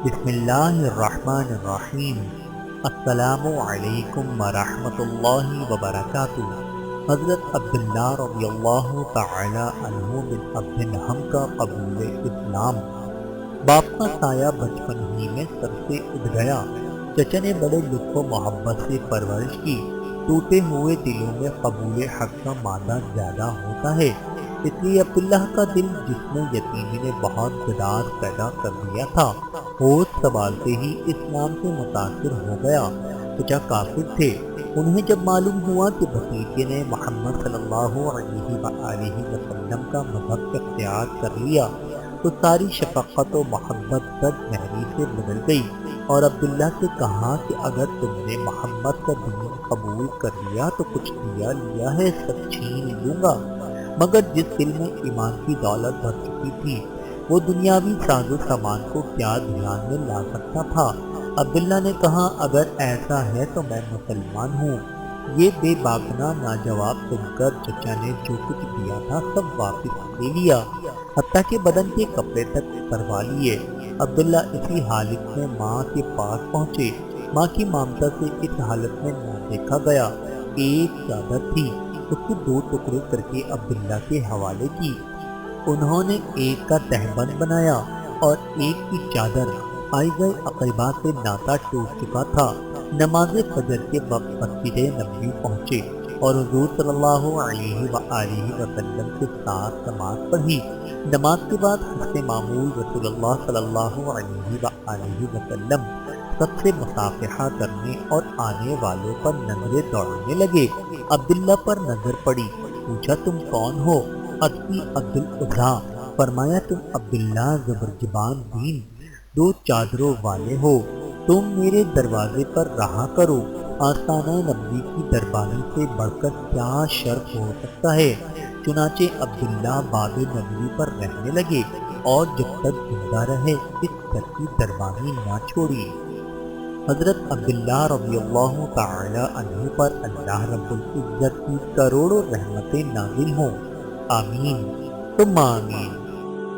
بسم اللہ الرحمن الرحیم۔ السلام علیکم ورحمۃ اللہ وبرکاتہ۔ حضرت عبداللہ رضی اللہ تعالی عنہ بن عبد الحم کا قبول اسلام۔ باپ کا سایہ بچپن ہی میں سر سے اٹھ گیا۔ چچا نے بڑے لطف و محبت سے پرورش کی۔ ٹوٹے ہوئے دلوں میں قبول حق کا مادہ زیادہ ہوتا ہے، اس لیے عبداللہ کا دل جس میں یتیمی نے بہت گداز پیدا کر دیا تھا، ہوش سنبھالتے ہی اسلام سے متاثر ہو گیا۔ چچا کافر تھے۔ انہیں جب معلوم ہوا کہ بھتیجے نے محمد صلی اللہ علیہ وآلہ وسلم کا مذہب اختیار کر لیا تو ساری شفقت و محبت بد مہری سے بدل گئی، اور عبداللہ سے کہا کہ اگر تم نے محمد کا دین قبول کر لیا تو کچھ دیا لیا ہے سب چھین لوں گا۔ مگر جس دل میں ایمان کی دولت بھر چکی تھی، وہ دنیاوی ساز و سامان کو کیا دھیان میں لا سکتا تھا۔ عبداللہ نے کہا اگر ایسا ہے تو میں مسلمان ہوں۔ یہ بے باکنا ناجواب سن کر چچا نے جو کچھ دیا تھا سب واپس لے لیا، حتیٰ کہ بدن کے کپڑے تک اتروا لیے۔ عبداللہ اسی حالت میں ماں کے پاس پہنچے۔ ماں کی ممتا سے اس حالت میں نہ دیکھا گیا۔ ایک چادر تھی، اس کے 2 ٹکڑے کر کے عبداللہ کے حوالے کی۔ انہوں نے ایک کا تہبند بنایا اور ایک کی چادر۔ آئزہ اقربا سے ناتا ٹوٹ چکا تھا۔ نماز فجر کے وقت مسجد نبوی پہنچے اور حضور صلی اللہ علیہ وآلہ وسلم کے ساتھ نماز پڑھی۔ نماز کے بعد حسن معمول رسول اللہ صلی اللہ علیہ وآلہ وسلم سب سے مصافحہ کرنے اور آنے والوں پر نظریں دوڑنے لگے۔ عبداللہ پر نظر پڑی، پوچھا تم کون ہو؟ عطفی عبد العزیٰ، فرمایا تم عبداللہ زبرجبان دین 2 چادروں والے ہو، تم میرے دروازے پر رہا کرو۔ آستانہ نبوی کی دربانی سے بڑھ کر کیا شرف ہو سکتا ہے؟ چنانچہ عبداللہ باب نبوی پر رہنے لگے اور جب تک زندہ رہے اس گھر کی دربانی نہ چھوڑی۔ حضرت عبداللہ رضی اللہ تعالی عنہ پر اللہ رب العزت کی کروڑوں رحمتیں نازل ہوں۔ آمین ثم آمین۔